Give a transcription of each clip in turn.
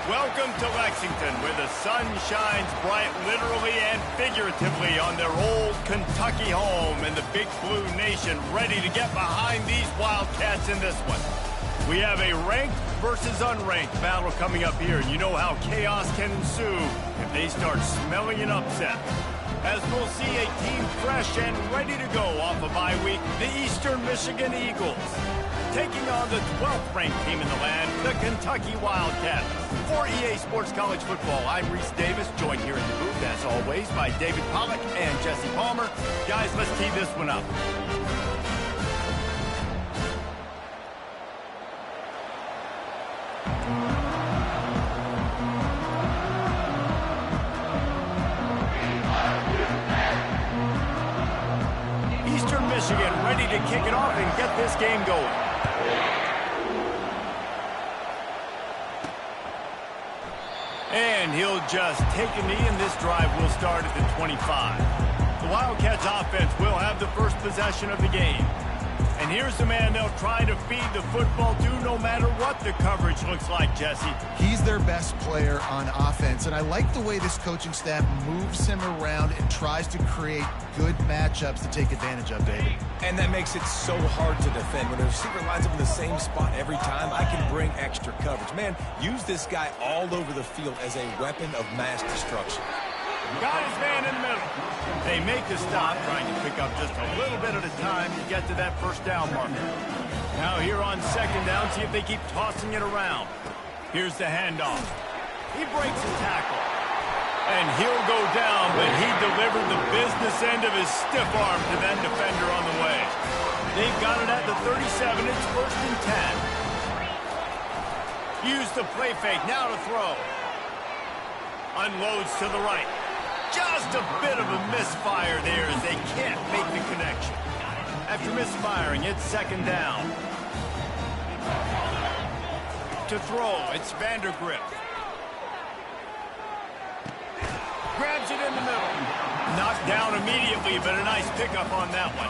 Welcome to Lexington, where the sun shines bright literally and figuratively on their old Kentucky home, and the Big Blue Nation ready to get behind these Wildcats in this one. We have a ranked versus unranked battle coming up here, and you know how chaos can ensue if they start smelling an upset. As we'll see a team fresh and ready to go off a bye week, the Eastern Michigan Eagles, taking on the 12th ranked team in the land, the Kentucky Wildcats. For EA Sports College Football, I'm Reese Davis, joined here in the booth, as always, by David Pollack and Jesse Palmer. Guys, let's tee this one up. Eastern Michigan ready to kick it off and get this game going. And he'll just take a knee, and this drive will start at the 25. The Wildcats offense will have the first possession of the game. And here's the man they'll try to feed the football to no matter what the coverage looks like, Jesse. He's their best player on offense, and I like the way this coaching staff moves him around and tries to create good matchups to take advantage of, David. And that makes it so hard to defend. When a receiver lines up in the same spot every time, I can bring extra coverage. Man, use this guy all over the field as a weapon of mass destruction. Got his man in the middle. They make the stop, trying to pick up just a little bit at a time to get to that first down marker. Now here on second down, see if they keep tossing it around. Here's the handoff. He breaks the tackle. And he'll go down, but he delivered the business end of his stiff arm to that defender on the way. They've got it at the 37. It's first and 10. Use the play fake. Now to throw. Unloads to the right. Just a bit of a misfire there as they can't make the connection. After misfiring, it's second down. To throw, it's Vandergrift. Grabs it in the middle. Knocked down immediately, but a nice pickup on that one.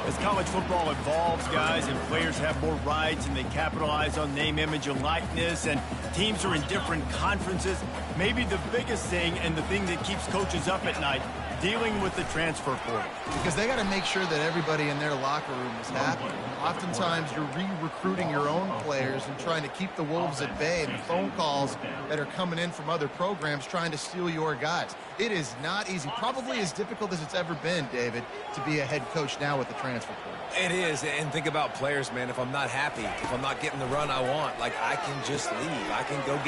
As college football evolves, guys, and players have more rights and they capitalize on name, image, and likeness, and teams are in different conferences, maybe the biggest thing and the thing that keeps coaches up at night, dealing with the transfer portal. Because they got to make sure that everybody in their locker room is happy. Oftentimes, you're re-recruiting your own players and trying to keep the wolves at bay, and the phone calls that are coming in from other programs trying to steal your guys. It is not easy. Probably as difficult as it's ever been, David, to be a head coach now with the transfer portal. It is, and think about players, man. If I'm not happy, if I'm not getting the run I want, like, I can just leave. I can go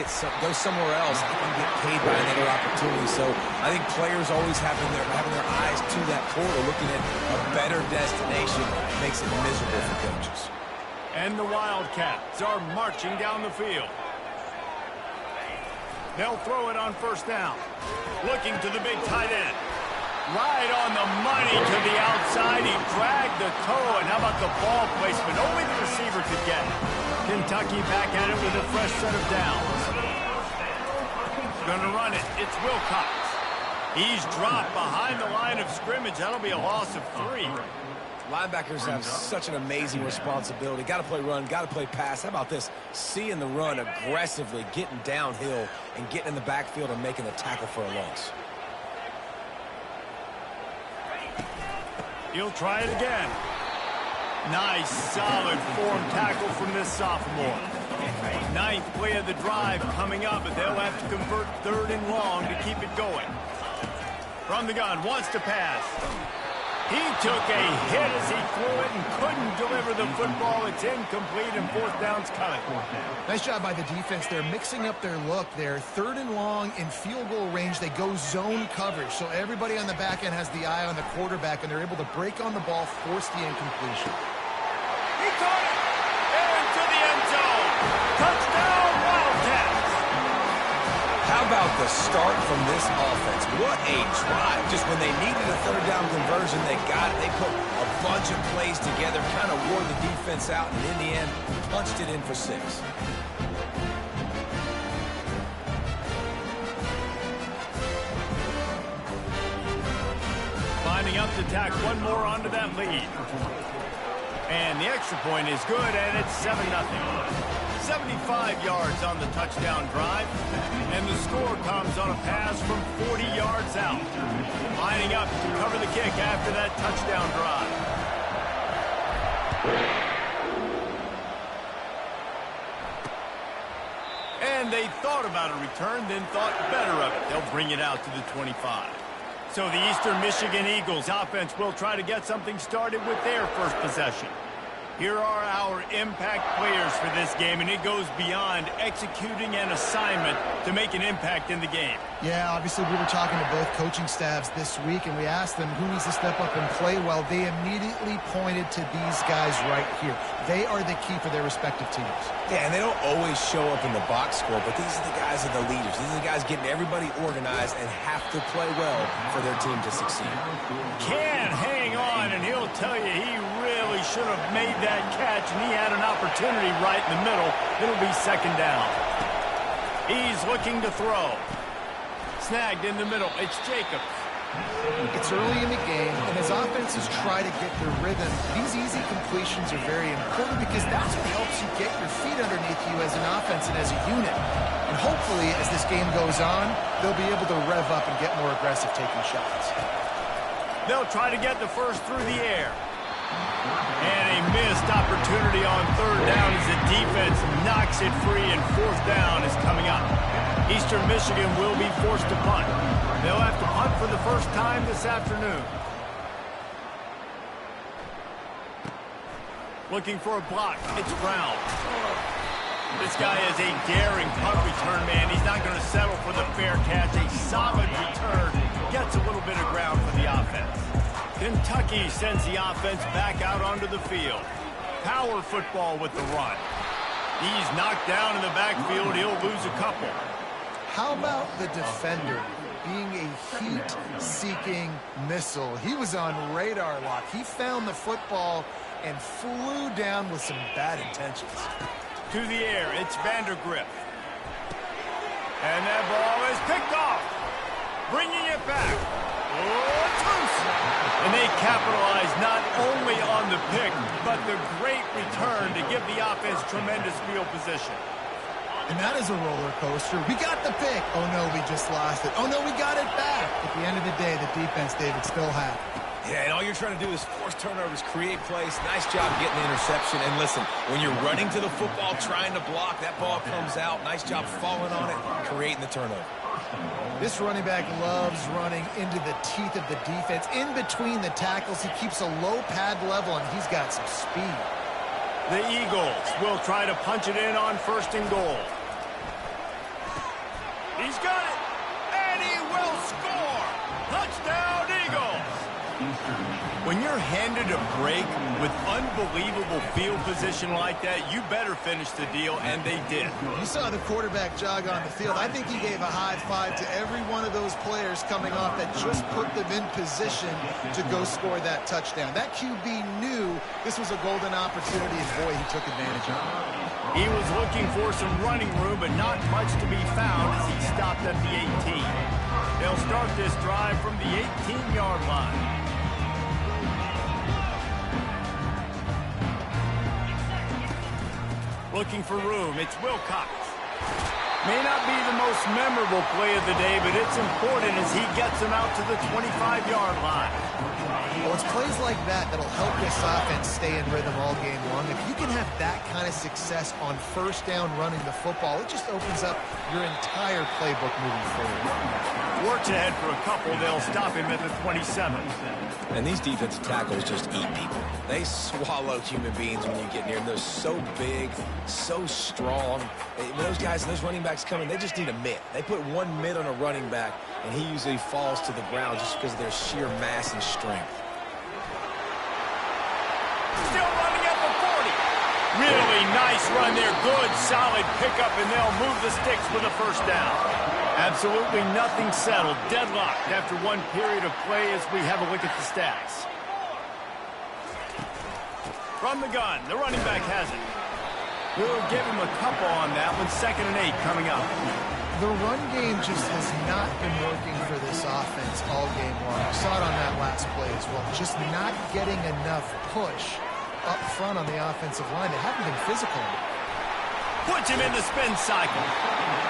somewhere else. I can get paid by another opportunity. So I think players always having their eyes to that portal, looking at a better destination, makes it miserable for coaches. And the Wildcats are marching down the field. They'll throw it on first down. Looking to the big tight end. Right on the money to the outside. He dragged the toe, and how about the ball placement? Only the receiver could get it. Kentucky back at it with a fresh set of downs. Gonna run it. It's Wilcox. He's dropped behind the line of scrimmage. That'll be a loss of 3. Linebackers have such an amazing responsibility. Got to play run, got to play pass. How about this? Seeing the run aggressively, getting downhill, and getting in the backfield and making the tackle for a loss. He'll try it again. Nice, solid form tackle from this sophomore. 9th play of the drive coming up, but they'll have to convert 3rd and long to keep it going. From the gun, wants to pass. He took a hit as he threw it and couldn't deliver the football. It's incomplete, and 4th down's coming. Nice job by the defense. They're mixing up their look. They're 3rd and long in field goal range. They go zone coverage, so everybody on the back end has the eye on the quarterback, and they're able to break on the ball, force the incompletion. He caught it! Into the end zone! Touchdown, Wildcats! How about the start from this offense? What a drive. Just when they needed a 3rd down conversion, they got it. They put a bunch of plays together, kind of wore the defense out, and in the end, punched it in for 6. Lining up to tack one more onto that lead. And the extra point is good, and it's 7-0. 75 yards on the touchdown drive. score comes on a pass from 40 yards out. Lining up to cover the kick after that touchdown drive. And they thought about a return, then thought better of it. They'll bring it out to the 25. So the Eastern Michigan Eagles offense will try to get something started with their first possession. Here are our impact players for this game, and it goes beyond executing an assignment to make an impact in the game. Yeah, obviously we were talking to both coaching staffs this week, and we asked them who needs to step up and play well. They immediately pointed to these guys right here. They are the key for their respective teams. Yeah, and they don't always show up in the box score, but these are the guys that are the leaders. These are the guys getting everybody organized and have to play well for their team to succeed. Can't hang on, and he'll tell you he really should have made that catch, and he had an opportunity right in the middle. It'll be second down. He's looking to throw. Snagged in the middle. It's Jacobs. It's early in the game, and as offenses try to get their rhythm, these easy completions are very important because that's what helps you get your feet underneath you as an offense and as a unit. And hopefully, as this game goes on, they'll be able to rev up and get more aggressive taking shots. They'll try to get the first through the air. And a missed opportunity on third down as the defense knocks it free, and fourth down is coming up. Eastern Michigan will be forced to punt. They'll have to punt for the first time this afternoon. Looking for a block. It's Brown. This guy is a daring punt return man. He's not going to settle for the fair catch. A solid return. Gets a little bit of ground for the offense. Kentucky sends the offense back out onto the field. Power football with the run. He's knocked down in the backfield. He'll lose a couple. How about the defender being a heat-seeking missile? He was on radar lock. He found the football and flew down with some bad intentions. To the air, it's Vandergriff. And that ball is picked off. Bringing it back. And they capitalize not only on the pick, but the great return to give the offense tremendous field position. And that is a roller coaster. We got the pick. Oh, no, we just lost it. Oh, no, we got it back. At the end of the day, the defense, David, still had it. Yeah, and all you're trying to do is force turnovers, create plays. Nice job getting the interception. And listen, when you're running to the football, trying to block, that ball comes out. Nice job falling on it, creating the turnover. This running back loves running into the teeth of the defense. In between the tackles, he keeps a low pad level, and he's got some speed. The Eagles will try to punch it in on first and goal. He's got it, and he will score. Touchdown, Eagles. When you're handed a break with unbelievable field position like that, you better finish the deal, and they did. You saw the quarterback jog on the field. I think he gave a high five to every one of those players coming off that just put them in position to go score that touchdown. That QB knew this was a golden opportunity, and boy, he took advantage of it. He was looking for some running room, but not much to be found as he stopped at the 18. They'll start this drive from the 18-yard line. Looking for room, it's Wilcox. May not be the most memorable play of the day, but it's important as he gets him out to the 25-yard line. Well, it's plays like that that'll help this offense stay in rhythm all game long. If you can have that kind of success on first down running the football, it just opens up your entire playbook moving forward. Works ahead for a couple. They'll stop him at the 27. And these defensive tackles just eat people. They swallow human beings when you get near them. They're so big, so strong. When those guys and those running backs come in, they just need a mitt. They put one mitt on a running back, and he usually falls to the ground just because of their sheer mass and strength. Still running at the 40. Really nice run there. Good, solid pickup, and they'll move the sticks for the first down. Absolutely nothing settled. Deadlocked after one period of play as we have a look at the stats. From the gun, the running back has it. We'll give him a couple on that one. 2nd and 8 coming up. The run game just has not been working for this offense all game long. You saw it on that last play as well. Just not getting enough push up front on the offensive line. They haven't been physical. Puts him in the spin cycle.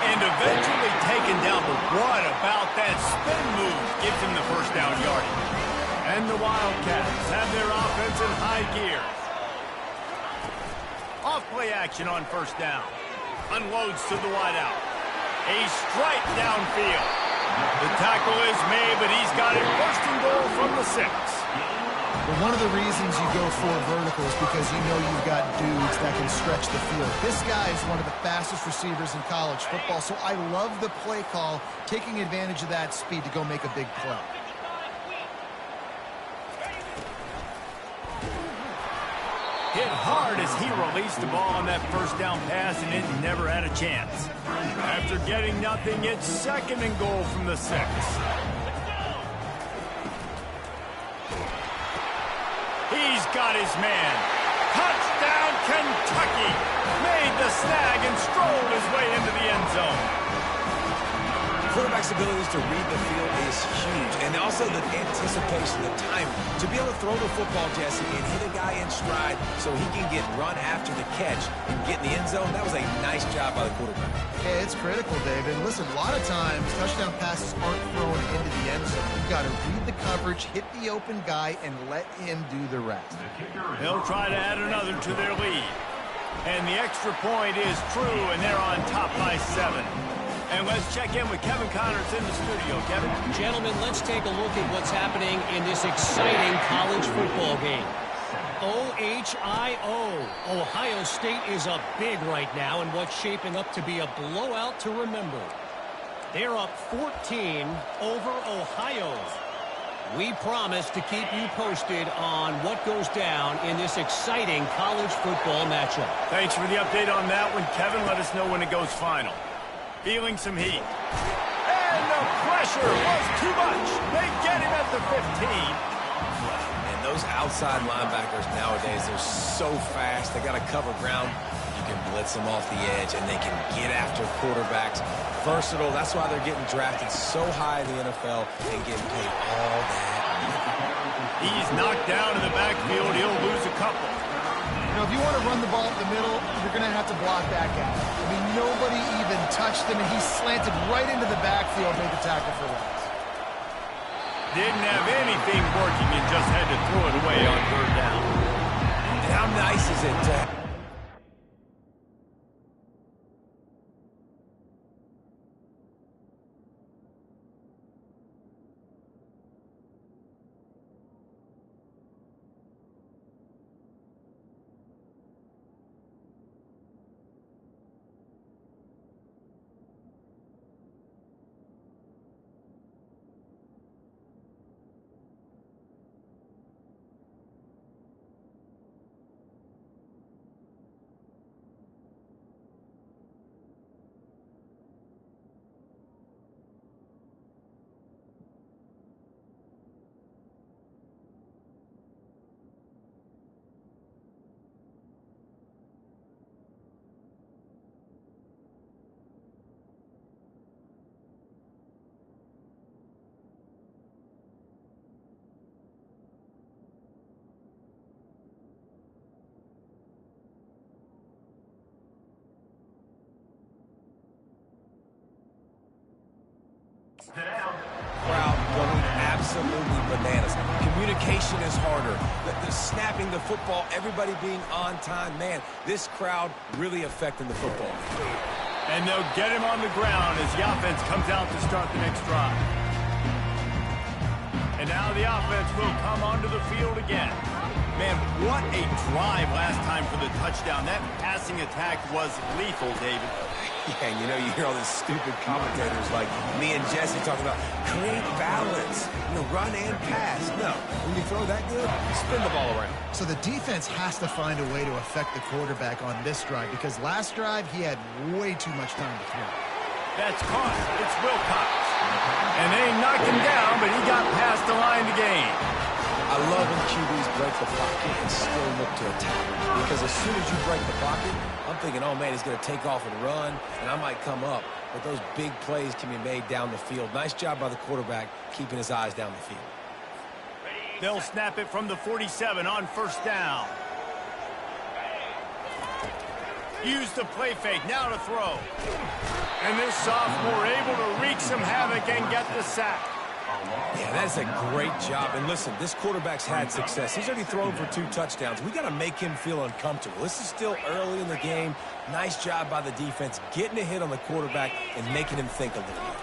And eventually taken down But what about that spin move? Gives him the first down yardage. And the Wildcats have their offense in high gear. Off play action on first down. Unloads to the wideout. A strike downfield. The tackle is made, but he's got it first and goal from the 6. Well, one of the reasons you go for vertical is because you know you've got dudes that can stretch the field. This guy is one of the fastest receivers in college football, so I love the play call, taking advantage of that speed to go make a big play. Hit hard as he released the ball on that first down pass, and it never had a chance. After getting nothing, it's second and goal from the 6. He's got his man. Touchdown, Kentucky. Made the snag and strolled his way into the end zone. Quarterback's abilities to read the field is huge, and also the anticipation, the time to be able to throw the football, Jesse, and hit a guy in stride so he can get run after the catch and get in the end zone. That was a nice job by the quarterback. Yeah, it's critical, David. Listen, a lot of times touchdown passes aren't thrown into the end zone. You've got to read the coverage, hit the open guy, and let him do the rest. They'll try to add another to their lead. And the extra point is true, and they're on top by 7. And let's check in with Kevin Connors in the studio. Kevin? Gentlemen, let's take a look at what's happening in this exciting college football game. OHIO. Ohio State is up big right now in what's shaping up to be a blowout to remember. They're up 14 over Ohio. We promise to keep you posted on what goes down in this exciting college football matchup. Thanks for the update on that one, Kevin. Let us know when it goes final. Feeling some heat. And the pressure was too much. They get him at the 15. And those outside linebackers nowadays, they're so fast. They got to cover ground. You can blitz them off the edge, and they can get after quarterbacks. Versatile. That's why they're getting drafted so high in the NFL and getting paid all that. He's knocked down in the backfield. He'll lose a couple. You know, if you want to run the ball up the middle, you're going to have to block that guy. I mean, nobody even touched him, and he slanted right into the backfield, made the tackle for loss. Didn't have anything working and just had to throw it away on third down. And how nice is it to crowd going absolutely bananas. Communication is harder. The snapping the football, everybody being on time. Man, this crowd really affecting the football. And they'll get him on the ground as the offense comes out to start the next drive. And now the offense will come onto the field again. Man, what a drive last time for the touchdown. That passing attack was lethal, David. Yeah, and you know, you hear all these stupid commentators like me and Jesse talking about create balance, run and pass. No, when you throw that good, spin the ball around. So the defense has to find a way to affect the quarterback on this drive, because last drive he had way too much time to throw. That's caught. It's Wilcox. And they knocked him down, but he got past the line to gain. I love when QBs break the pocket and still look to attack. Because as soon as you break the pocket, I'm thinking, oh, man, he's going to take off and run, and I might come up. But those big plays can be made down the field. Nice job by the quarterback keeping his eyes down the field. They'll snap it from the 47 on first down. Use the play fake, now to throw. And this sophomore able to reach wreak some havoc and get the sack. Yeah, that's a great job. And listen, this quarterback's had success. He's already thrown for 2 touchdowns. We got to make him feel uncomfortable. This is still early in the game. Nice job by the defense, getting a hit on the quarterback and making him think a little bit.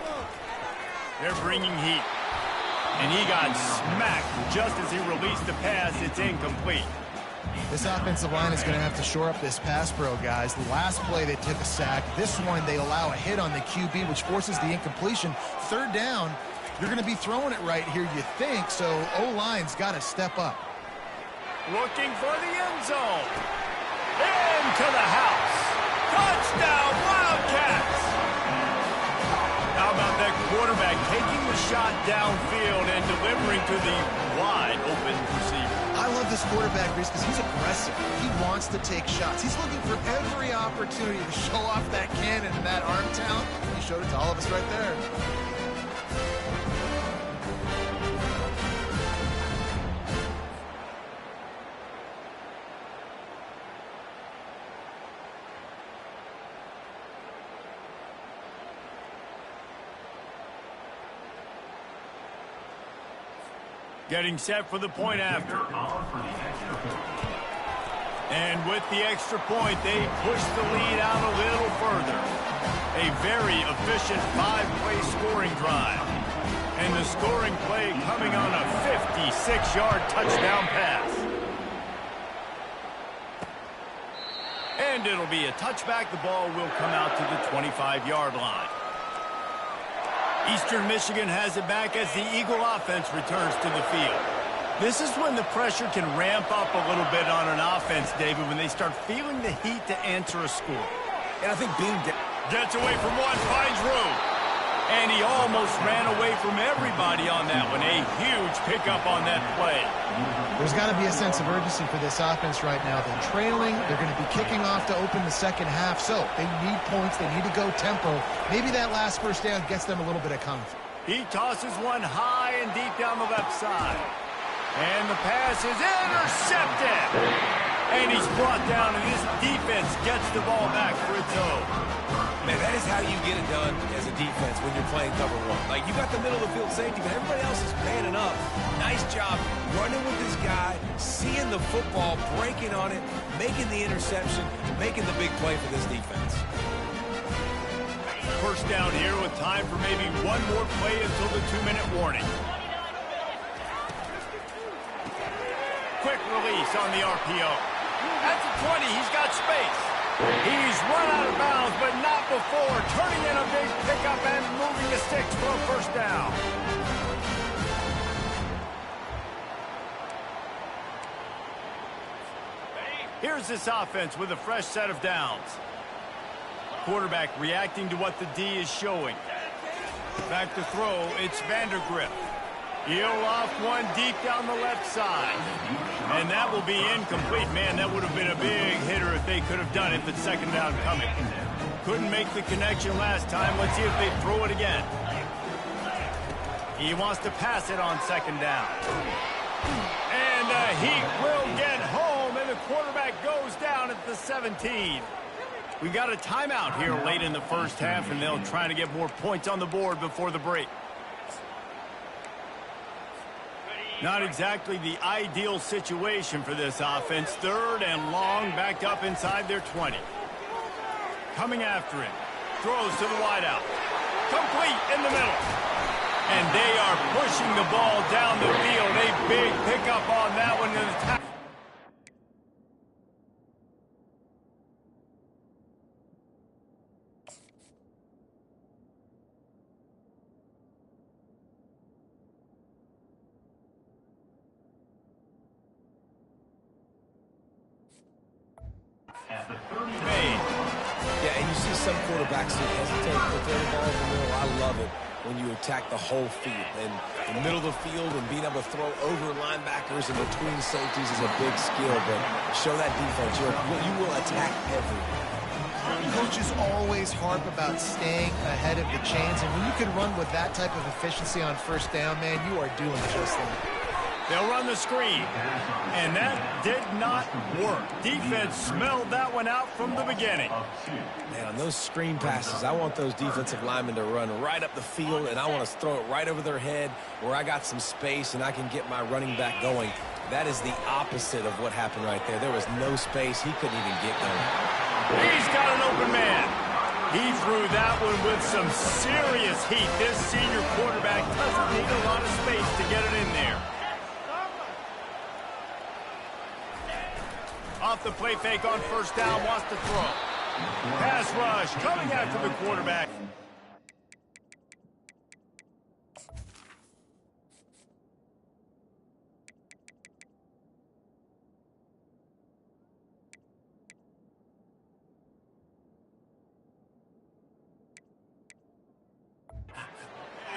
They're bringing heat. And he got smacked just as he released the pass. It's incomplete. This offensive line is going to have to shore up this pass pro, guys. The last play they took a sack. This one they allow a hit on the QB, which forces the incompletion. 3rd down, you're going to be throwing it right here, you think, so O-line's got to step up. Looking for the end zone. Into the house. Touchdown, Wildcats! How about that quarterback taking the shot downfield and delivering to the wide-open receiver? I love this quarterback, Reese, because he's aggressive. He wants to take shots. He's looking for every opportunity to show off that cannon and that arm talent. He showed it to all of us right there. Getting set for the point after. And with the extra point, they push the lead out a little further. A very efficient 5-play scoring drive. And the scoring play coming on a 56-yard touchdown pass. And it'll be a touchback. The ball will come out to the 25-yard line. Eastern Michigan has it back as the Eagle offense returns to the field. This is when the pressure can ramp up a little bit on an offense, David, when they start feeling the heat to answer a score. And I think being gets away from one, finds room. And he almost ran away from everybody on that one. A huge pickup on that play. There's got to be a sense of urgency for this offense right now. They're trailing. They're going to be kicking off to open the second half. So they need points. They need to go tempo. Maybe that last first down gets them a little bit of confidence. He tosses one high and deep down the left side. And the pass is intercepted. And he's brought down, and his defense gets the ball back for its own. Man, that is how you get it done as a defense when you're playing cover 1. Like, you got the middle of the field safety, but everybody else is manning up. Nice job running with this guy, seeing the football, breaking on it, making the interception, making the big play for this defense. First down here with time for maybe one more play until the 2-minute warning. Quick release on the RPO. At the 20, he's got space. He's run out of bounds, but not before turning in a big pickup and moving the sticks for a first down. Here's this offense with a fresh set of downs. Quarterback reacting to what the D is showing. Back to throw, it's Vandergrift. He'll off one deep down the left side. And that will be incomplete. Man, that would have been a big hitter if they could have done it, but second down coming. Couldn't make the connection last time. Let's see if they throw it again. He wants to pass it on second down. And he will get home, and the quarterback goes down at the 17. We got a timeout here late in the first half, and they'll try to get more points on the board before the break. Not exactly the ideal situation for this offense. 3rd and long, backed up inside their 20. Coming after him. Throws to the wideout. Complete in the middle. And they are pushing the ball down the field. A big pickup on that one in the tackle. Yeah, and you see some quarterbacks who hesitate to throw the ball in the middle. I love it when you attack the whole field. And the middle of the field and being able to throw over linebackers and between safeties is a big skill. But show that defense. You will attack everyone. Coaches always harp about staying ahead of the chains. And when you can run with that type of efficiency on first down, man, you are doing just that. They'll run the screen. And that did not work. Defense smelled that one out from the beginning. Man, on those screen passes, I want those defensive linemen to run right up the field, and I want to throw it right over their head where I got some space and I can get my running back going. That is the opposite of what happened right there. There was no space. He couldn't even get going. He's got an open man. He threw that one with some serious heat. This senior quarterback doesn't need a lot of space to get it in there. Off the play fake on first down, wants to throw. Pass rush coming after the quarterback.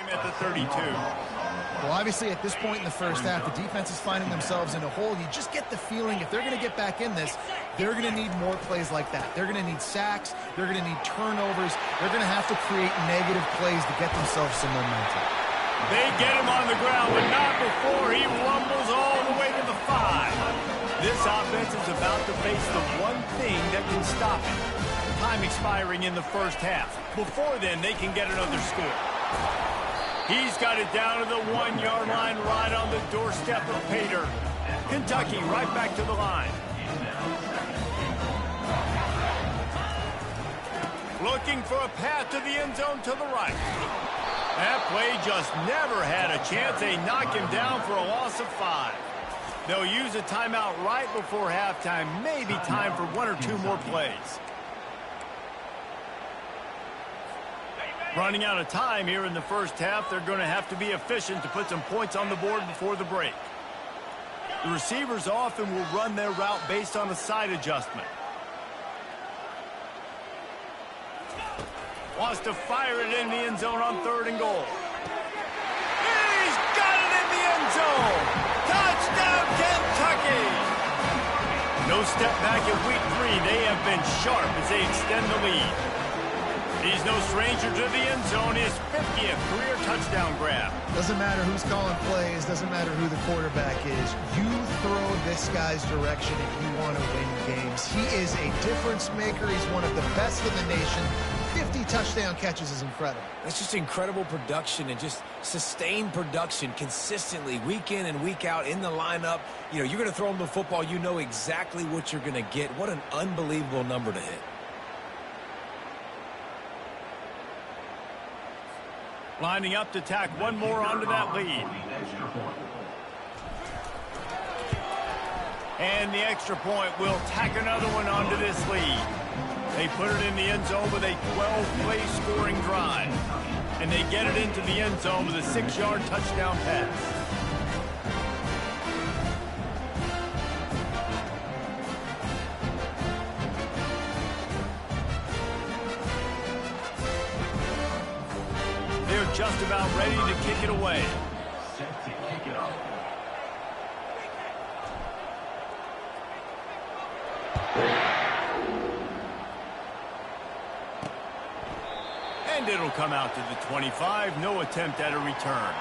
At the 32. Well, obviously, at this point in the first half, the defense is finding themselves in a hole. You just get the feeling if they're going to get back in this, they're going to need more plays like that. They're going to need sacks. They're going to need turnovers. They're going to have to create negative plays to get themselves some momentum. They get him on the ground, but not before he rumbles all the way to the 5. This offense is about to face the one thing that can stop it. Time expiring in the first half. Before then, they can get another score. He's got it down to the 1-yard line, right on the doorstep of Pater. Kentucky right back to the line. Looking for a path to the end zone to the right. That play just never had a chance. They knock him down for a loss of 5. They'll use a timeout right before halftime. Maybe time for 1 or 2 more plays. Running out of time here in the first half. They're going to have to be efficient to put some points on the board before the break. The receivers often will run their route based on a side adjustment. Wants to fire it in the end zone on 3rd and goal. He's got it in the end zone! Touchdown, Kentucky! No step back in week 3. They have been sharp as they extend the lead. He's no stranger to the end zone. His 50th career touchdown grab. Doesn't matter who's calling plays. Doesn't matter who the quarterback is. You throw this guy's direction if you want to win games. He is a difference maker. He's one of the best in the nation. 50 touchdown catches is incredible. It's just incredible production and just sustained production consistently week in and week out in the lineup. You know, you're going to throw him the football. You know exactly what you're going to get. What an unbelievable number to hit. Lining up to tack one more onto that lead. And the extra point will tack another one onto this lead. They put it in the end zone with a 12-play scoring drive. And they get it into the end zone with a 6-yard touchdown pass. They're just about ready to kick it away. Set to kick it off. And it'll come out to the 25. No attempt at a return.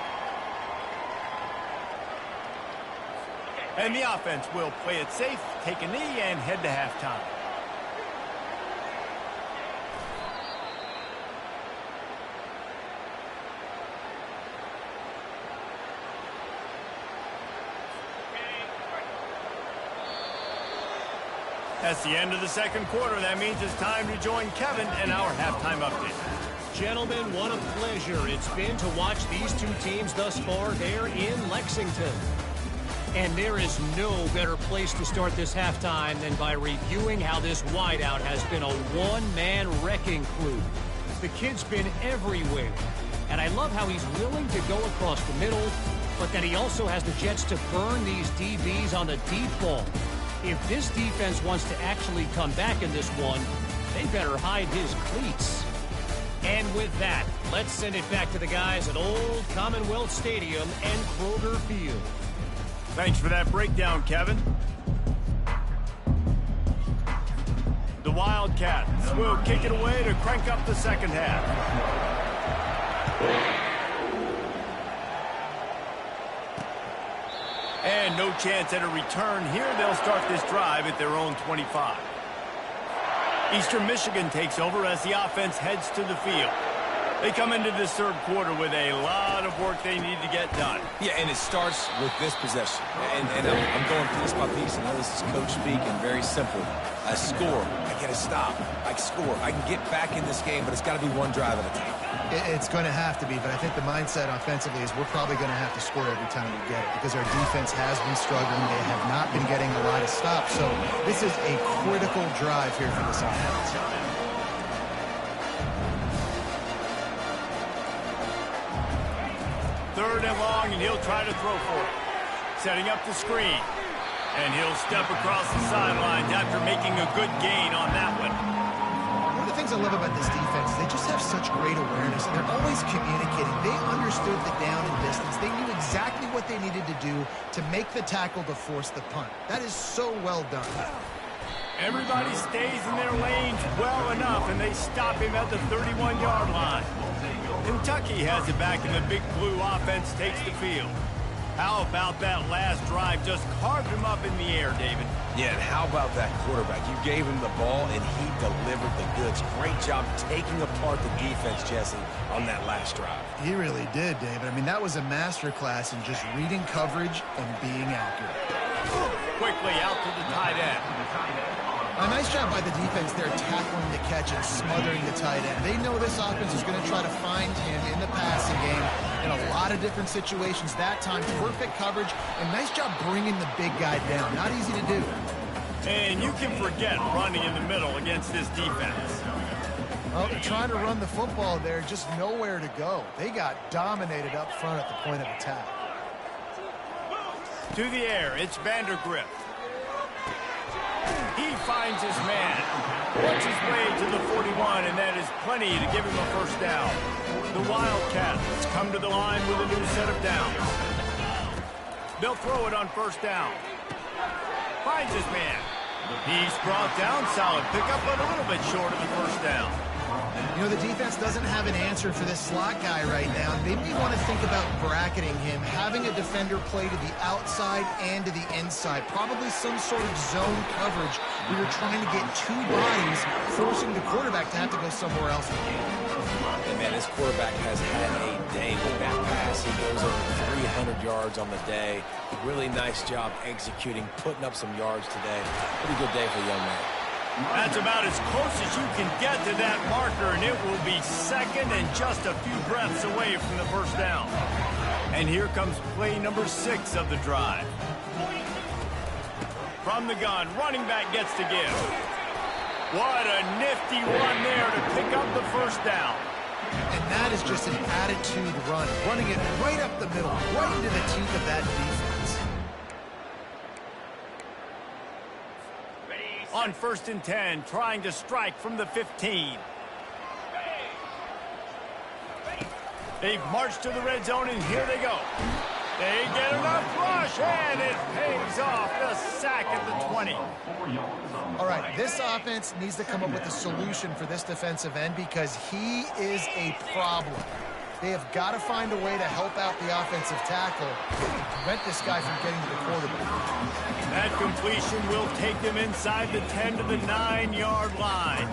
And the offense will play it safe, take a knee, and head to halftime. That's the end of the second quarter. That means it's time to join Kevin in our halftime update. Gentlemen, what a pleasure it's been to watch these two teams thus far there in Lexington. And there is no better place to start this halftime than by reviewing how this wideout has been a one-man wrecking crew. The kid's been everywhere. And I love how he's willing to go across the middle, but that he also has the jets to burn these DBs on the deep ball. If this defense wants to actually come back in this one, they better hide his cleats. And with that, let's send it back to the guys at Old Commonwealth Stadium and Kroger Field. Thanks for that breakdown, Kevin. The Wildcats will kick it away to crank up the second half. chance at a return here. They'll start this drive at their own 25. Eastern Michigan takes over as the offense heads to the field. They come into this third quarter with a lot of work they need to get done. Yeah, and it starts with this possession. And I'm going piece by piece. I know this is coach speak and very simple. I score. I get a stop. I score. I can get back in this game, but it's got to be one drive at a time. It's going to have to be, but I think the mindset offensively is we're probably going to have to score every time we get it because our defense has been struggling. They have not been getting a lot of stops. So this is a critical drive here for this offense. Third and long, and he'll try to throw for it. Setting up the screen. And he'll step across the sidelines after making a good gain on that one. One of the things I love about this defense is they just have such great awareness, and they're always communicating. They understood the down and distance. They knew exactly what they needed to do to make the tackle to force the punt. That is so well done. Everybody stays in their lanes well enough, and they stop him at the 31-yard line. Kentucky has it back, and the Big Blue offense takes the field. How about that last drive? Just carved him up in the air, David. Yeah, and how about that quarterback? You gave him the ball, and he delivered the goods. Great job taking apart the defense, Jesse, on that last drive. He really did, David. I mean, that was a masterclass in just reading coverage and being accurate. Quickly out to the tight end. A nice job by the defense there tackling the catch and smothering the tight end. They know this offense is going to try to find him in the passing game in a lot of different situations. That time, perfect coverage, and nice job bringing the big guy down. Not easy to do. And you can forget running in the middle against this defense. Well, they're trying to run the football there, just nowhere to go. They got dominated up front at the point of attack. To the air, it's Vandergrift. He finds his man, works his way to the 41, and that is plenty to give him a first down. The Wildcats come to the line with a new set of downs. They'll throw it on first down. Finds his man. He's brought down, solid pickup, but a little bit short of the first down. You know, the defense doesn't have an answer for this slot guy right now. They may want to think about bracketing him, having a defender play to the outside and to the inside. Probably some sort of zone coverage where you're trying to get two bodies, forcing the quarterback to have to go somewhere else. And man, this quarterback has had a day with that pass. He goes over 300 yards on the day. Really nice job executing, putting up some yards today. Pretty good day for the young man. That's about as close as you can get to that marker, and it will be second and just a few breaths away from the first down. And here comes play number 6 of the drive. From the gun, running back gets to give. What a nifty run there to pick up the first down. And that is just an attitude run, running it right up the middle, right into the teeth of that defense. On 1st and 10, trying to strike from the 15. They've marched to the red zone, and here they go. They get enough rush, and it pays off the sack at the 20. All right, this offense needs to come up with a solution for this defensive end because he is a problem. They have got to find a way to help out the offensive tackle and prevent this guy from getting to the quarterback. That completion will take them inside the 10 to the 9-yard line.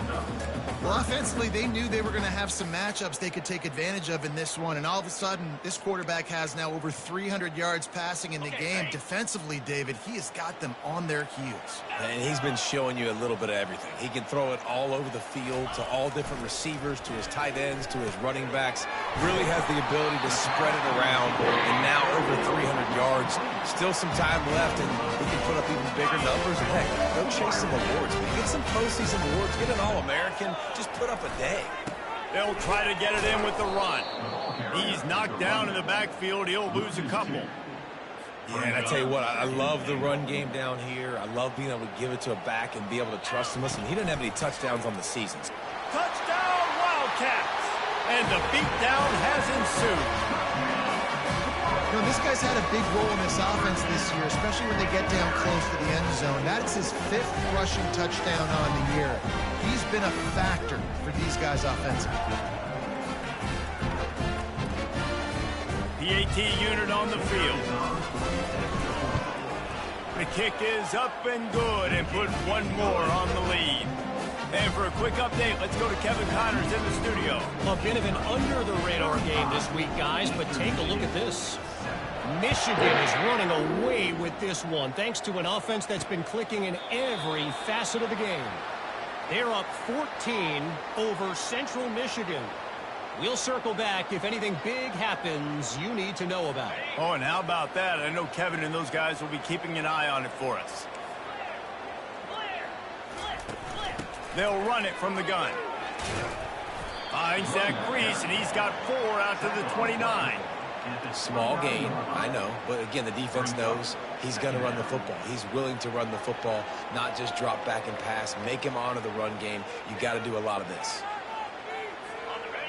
Well, offensively, they knew they were going to have some matchups they could take advantage of in this one, and all of a sudden, this quarterback has now over 300 yards passing in the game. Defensively, David, he has got them on their heels. And he's been showing you a little bit of everything. He can throw it all over the field to all different receivers, to his tight ends, to his running backs. Really has the ability to spread it around, and now over 300 yards. Still some time left, and he can put up even bigger numbers. And heck, go chase some awards. Get some postseason awards. Get an All-American. Just put up a day. They'll try to get it in with the run. He's knocked down in the backfield. He'll lose a couple. Yeah, and I tell you what, I love the run game down here. I love being able to give it to a back and be able to trust him. Listen, he didn't have any touchdowns on the season. Touchdown, Wildcats! And the beatdown has ensued. You know, this guy's had a big role in this offense this year, especially when they get down close to the end zone. That's his 5th rushing touchdown on the year. He's been a factor for these guys offensively. PAT unit on the field. the kick is up and good and put one more on the lead. And for a quick update, let's go to Kevin Connors in the studio. A bit of an under-the-radar game this week, guys, but take a look at this. Michigan is running away with this one, thanks to an offense that's been clicking in every facet of the game. They're up 14 over Central Michigan. We'll circle back if anything big happens you need to know about. Oh, and how about that? I know Kevin and those guys will be keeping an eye on it for us. They'll run it from the gun. Finds that crease, and he's got 4 out to the 29. Small gain, I know, but again, the defense knows he's going to run the football. He's willing to run the football, not just drop back and pass. Make him honor the run game. You got to do a lot of this.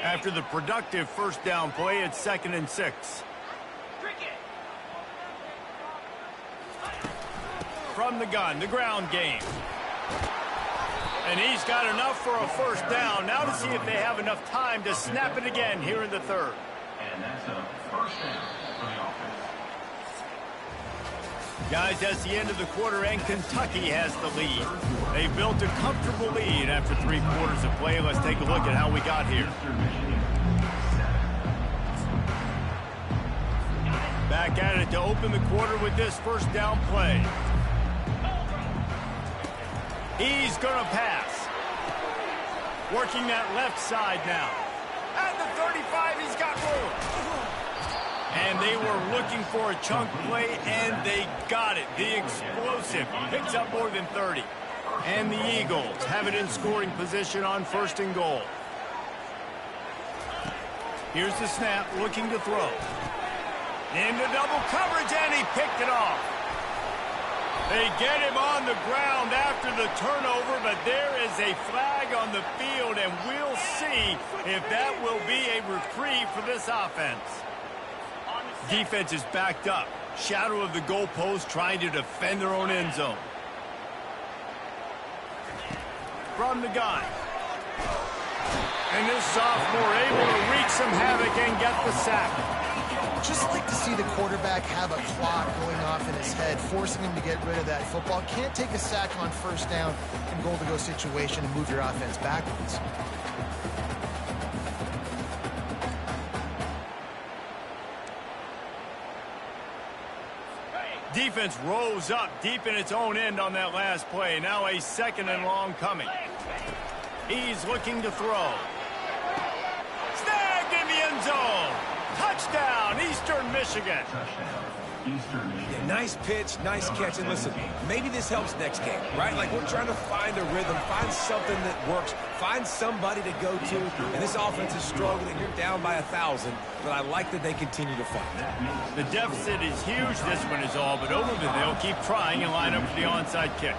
After the productive first down play, it's 2nd and 6. From the gun, the ground game. And he's got enough for a first down. Now to see if they have enough time to snap it again here in the 3rd. And that's a first down for the offense. Guys, that's the end of the quarter, and Kentucky has the lead. They built a comfortable lead after 3 quarters of play. Let's take a look at how we got here. Back at it to open the quarter with this first down play. He's going to pass. Working that left side now. At the 35, he's got room. And they were looking for a chunk play, and they got it. The explosive picks up more than 30. And the Eagles have it in scoring position on 1st and goal. Here's the snap, looking to throw. Into double coverage, and he picked it off. They get him on the ground after the turnover, but there is a flag on the field, and we'll see if that will be a reprieve for this offense. Defense is backed up. Shadow of the goalpost, trying to defend their own end zone. From the gun. And this sophomore able to wreak some havoc and get the sack. Just like to see the quarterback have a clock going off in his head, forcing him to get rid of that football. Can't take a sack on first down in goal-to-go situation and move your offense backwards. Defense rose up deep in its own end on that last play. Now a 2nd and long coming. He's looking to throw. Snagged in the end zone. Touchdown, Eastern Michigan. Touchdown, Eastern Michigan. Yeah, nice pitch, nice catch, and listen, maybe this helps next game, right? Like, we're trying to find a rhythm, find something that works, find somebody to go to, and this offense is struggling. You're down by 1,000, but I like that they continue to fight. The deficit is huge, this one is all, but Overton, they'll keep trying and line up for the onside kick.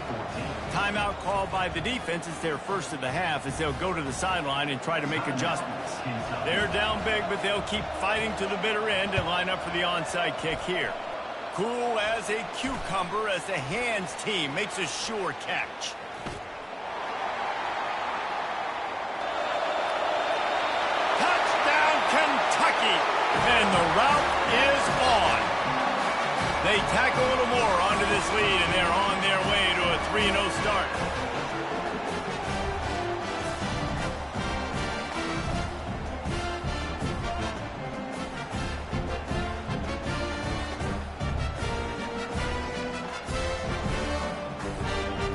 Timeout called by the defense is their first of the half as they'll go to the sideline and try to make adjustments. They're down big, but they'll keep fighting to the bitter end and line up for the onside kick here. Cool as a cucumber as the hands team makes a sure catch. Touchdown, Kentucky! And the route is on. They tack a little more onto this lead, and they're on their way to a 3-0 start.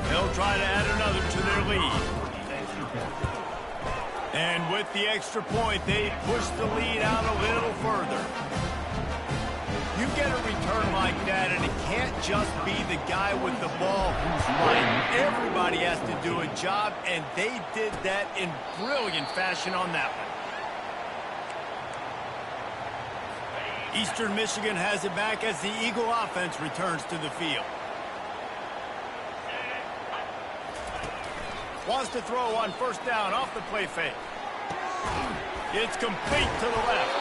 They'll try to add another to their lead. And with the extra point, they push the lead out a little further. You get a return like that, and it can't just be the guy with the ball who's right. Everybody has to do a job, and they did that in brilliant fashion on that one. Eastern Michigan has it back as the Eagle offense returns to the field. Wants to throw on first down off the play fake. It's complete to the left.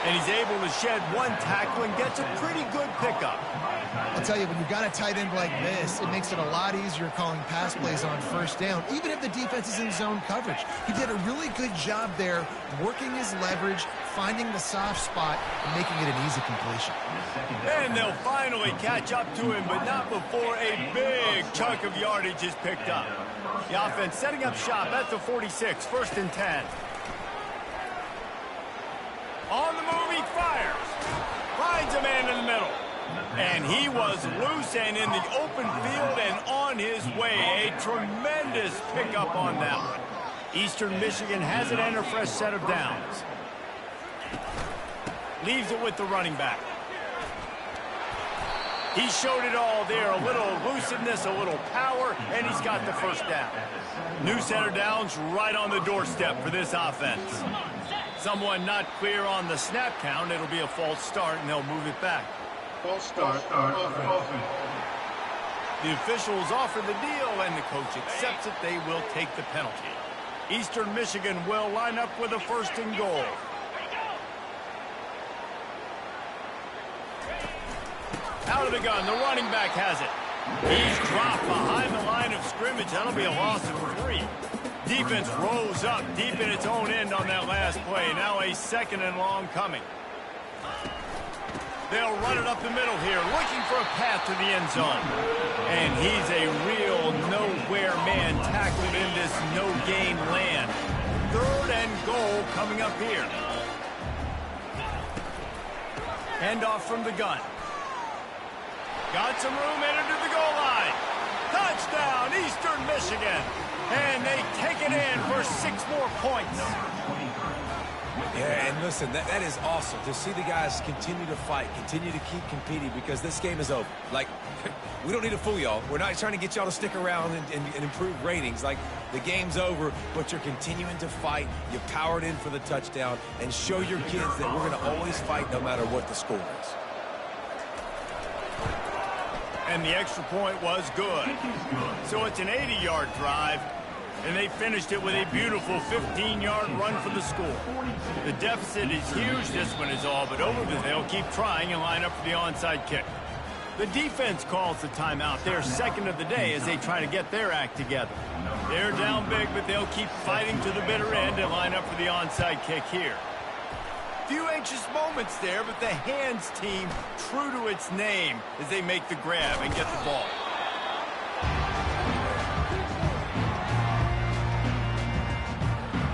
And he's able to shed one tackle and gets a pretty good pickup. I'll tell you, when you've got a tight end like this, it makes it a lot easier calling pass plays on first down, even if the defense is in zone coverage. He did a really good job there, working his leverage, finding the soft spot, and making it an easy completion. And they'll finally catch up to him, but not before a big chunk of yardage is picked up. The offense setting up shop at the 46, 1st and 10. On the move, he fires. Finds a man in the middle. And he was loose and in the open field and on his way. A tremendous pickup on that one. Eastern Michigan has it and a fresh set of downs. Leaves it with the running back. He showed it all there. A little elusiveness, a little power, and he's got the first down. New center downs right on the doorstep for this offense. Someone not clear on the snap count. It'll be a false start, and they'll move it back. False start. Offense. The officials offer the deal, and the coach accepts it. They will take the penalty. Eastern Michigan will line up with a 1st and goal. Out of the gun, the running back has it. He's dropped behind the line of scrimmage. That'll be a loss of 3. Defense rose up deep in its own end on that last play. Now a 2nd and long coming. They'll run it up the middle here, looking for a path to the end zone. And he's a real nowhere man tackled in this no-gain land. 3rd and goal coming up here. Handoff from the gun. Got some room, entered to the goal line. Touchdown, Eastern Michigan. And they take it in for 6 more points. Yeah, and listen, that is awesome to see the guys continue to fight, continue to keep competing, because this game is over. Like, we don't need to fool y'all. We're not trying to get y'all to stick around and improve ratings. Like, the game's over, but you're continuing to fight. You powered in for the touchdown, and show your kids that we're going to always fight no matter what the score is. And the extra point was good. So it's an 80-yard drive, and they finished it with a beautiful 15-yard run for the score. The deficit is huge. This one is all but over, but they'll keep trying and line up for the onside kick. The defense calls the timeout. They're 2nd of the day as they try to get their act together. They're down big, but they'll keep fighting to the bitter end and line up for the onside kick here. Few anxious moments there, but the hands team true to its name as they make the grab and get the ball.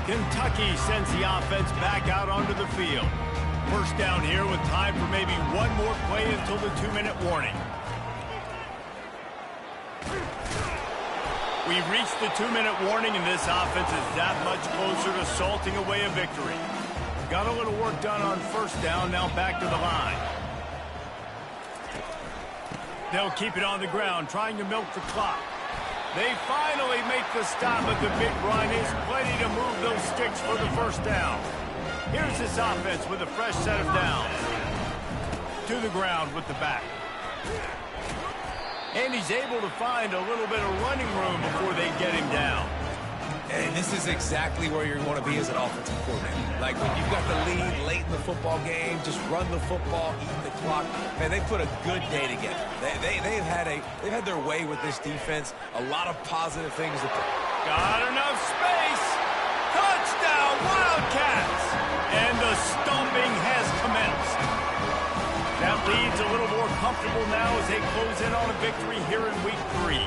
Kentucky sends the offense back out onto the field. 1st down here with time for maybe one more play until the 2-minute warning. We've reached the 2-minute warning, and this offense is that much closer to salting away a victory. Got a little work done on 1st down, now back to the line. They'll keep it on the ground, trying to milk the clock. They finally make the stop, but the big run is plenty to move those sticks for the 1st down. Here's this offense with a fresh set of downs. To the ground with the back. And he's able to find a little bit of running room before they get him down. And this is exactly where you want to be as an offensive coordinator. Like, when you've got the lead late in the football game, just run the football, eat the clock. Man, they put a good day together. They've had their way with this defense. A lot of positive things. Got enough space. Touchdown, Wildcats. And the stomping has commenced. That lead's a little more comfortable now as they close in on a victory here in week 3.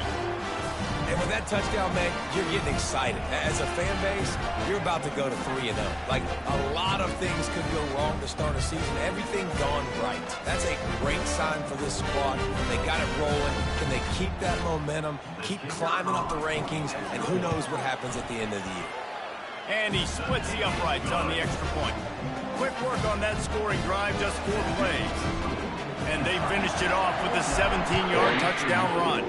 And with that touchdown, man, you're getting excited. As a fan base, you're about to go to 3-0. Like, a lot of things could go wrong to start a season. Everything gone right. That's a great sign for this squad. They got it rolling. Can they keep that momentum, keep climbing up the rankings, and who knows what happens at the end of the year. And he splits the uprights on the extra point. Quick work on that scoring drive, just 4 plays. And they finished it off with a 17-yard touchdown run.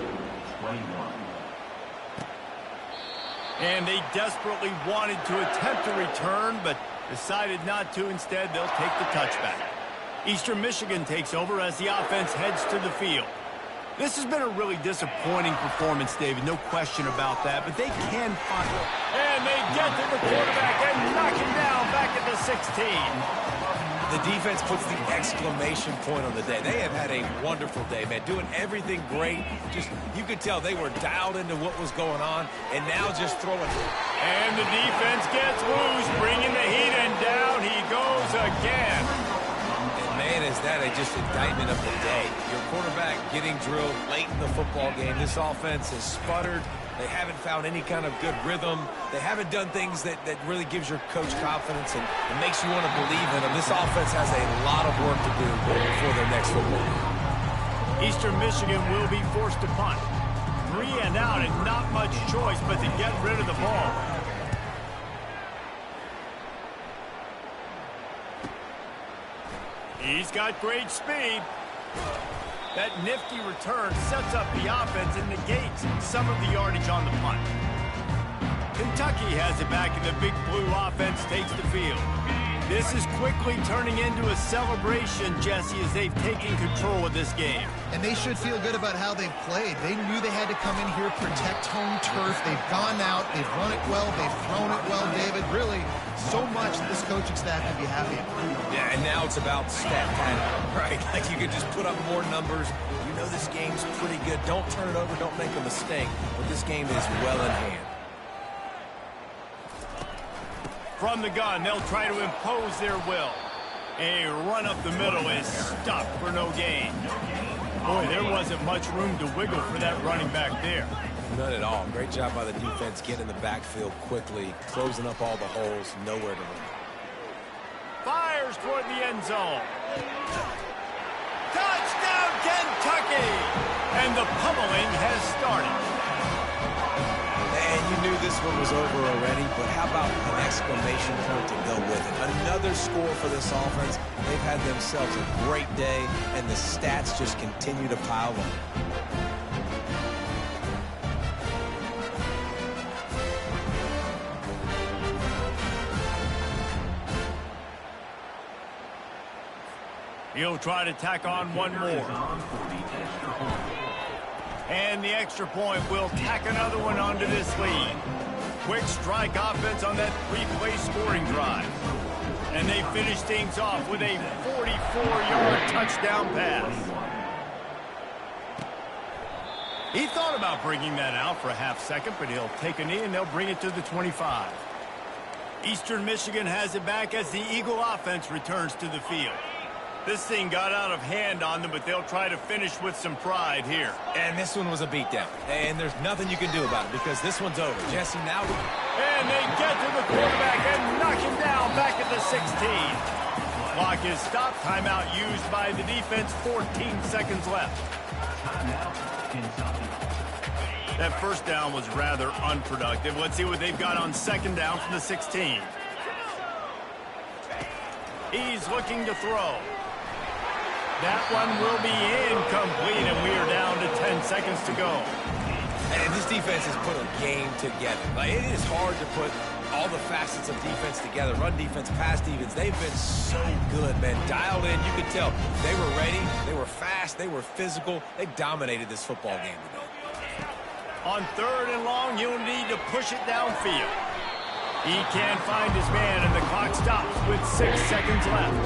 And they desperately wanted to attempt a return, but decided not to. Instead, they'll take the touchback. Eastern Michigan takes over as the offense heads to the field. This has been a really disappointing performance, David, no question about that, but they can find it. And they get to the quarterback and knock him down back at the 16. The defense puts the exclamation point on the day. They have had a wonderful day, man, doing everything great. Just, you could tell they were dialed into what was going on, and now just throwing. And the defense gets loose, bringing the heat, and down he goes again. And, man, is that just indictment of the day. Your quarterback getting drilled late in the football game. This offense has sputtered. They haven't found any kind of good rhythm. They haven't done things that really gives your coach confidence and makes you want to believe in them. This offense has a lot of work to do before their next football game. Eastern Michigan will be forced to punt. 3 and out and not much choice but to get rid of the ball. He's got great speed. That nifty return sets up the offense and negates some of the yardage on the punt. Kentucky has it back, and the Big Blue offense takes the field. This is quickly turning into a celebration, Jesse, as they've taken control of this game. And they should feel good about how they've played. They knew they had to come in here, protect home turf. They've gone out, they've run it well, they've thrown it well, David. Really, so much that this coaching staff can be happy about. Yeah, and now it's about stat pattern, right? Like you could just put up more numbers. You know this game's pretty good. Don't turn it over, don't make a mistake. But this game is well in hand. From the gun, they'll try to impose their will. A run up the middle is stopped for no gain. Boy, there wasn't much room to wiggle for that running back there. None at all. Great job by the defense getting in the backfield quickly, closing up all the holes, nowhere to run. Fires toward the end zone. Touchdown, Kentucky! And the pummeling has started. And you knew this one was over already, but how about an exclamation point to go with it? Another score for this offense. They've had themselves a great day, and the stats just continue to pile on. He'll try to tack on one more. And the extra point will tack another one onto this lead. Quick strike offense on that 3-play scoring drive. And they finish things off with a 44-yard touchdown pass. He thought about bringing that out for a half second, but he'll take a knee and they'll bring it to the 25. Eastern Michigan has it back as the Eagle offense returns to the field. This thing got out of hand on them, but they'll try to finish with some pride here. And this one was a beatdown. And there's nothing you can do about it because this one's over. Jesse, now... And they get to the quarterback and knock him down back at the 16. Clock is stopped. Timeout used by the defense. 14 seconds left. That first down was rather unproductive. Let's see what they've got on second down from the 16. He's looking to throw. That one will be incomplete, and we are down to 10 seconds to go. And this defense has put a game together. Like, it is hard to put all the facets of defense together. Run defense, pass defense. They've been so good, man. Dialed in. You could tell they were ready. They were fast. They were physical. They dominated this football game today. On 3rd and long, you'll need to push it downfield. He can't find his man, and the clock stops with 6 seconds left.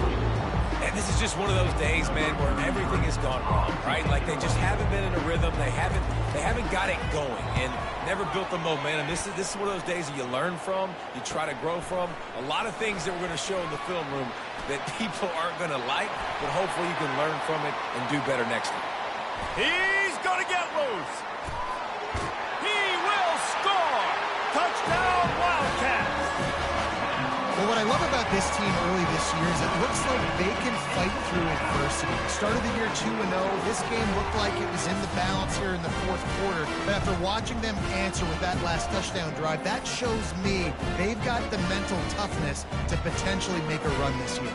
And this is just one of those days, man, where everything has gone wrong, right? Like they just haven't been in a rhythm. They haven't got it going and never built the momentum. This is one of those days that you learn from, you try to grow from. A lot of things that we're going to show in the film room that people aren't going to like, but hopefully you can learn from it and do better next time. He's going to get loose. He will score. Touchdown, Wildcats. Well, what I love about this team early this year is it looks like they can fight through adversity. Started the year 2-0. This game looked like it was in the balance here in the 4th quarter. But after watching them answer with that last touchdown drive, that shows me they've got the mental toughness to potentially make a run this year.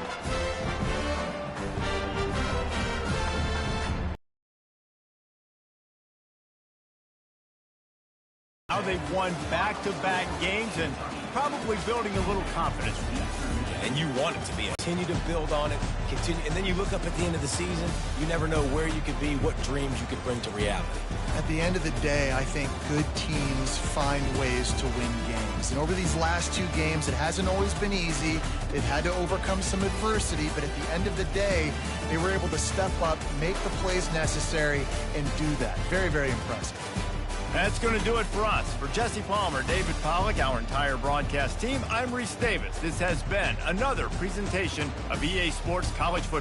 Now they've won back-to-back games and probably building a little confidence from that. and you want it to be. Continue to build on it, continue, and then you look up at the end of the season, you never know where you could be, what dreams you could bring to reality. At the end of the day, I think good teams find ways to win games. And over these last 2 games, it hasn't always been easy. They've had to overcome some adversity, but at the end of the day, they were able to step up, make the plays necessary, and do that. Very, very impressive. That's going to do it for us. For Jesse Palmer, David Pollack, our entire broadcast team, I'm Reese Davis. This has been another presentation of EA Sports College Football.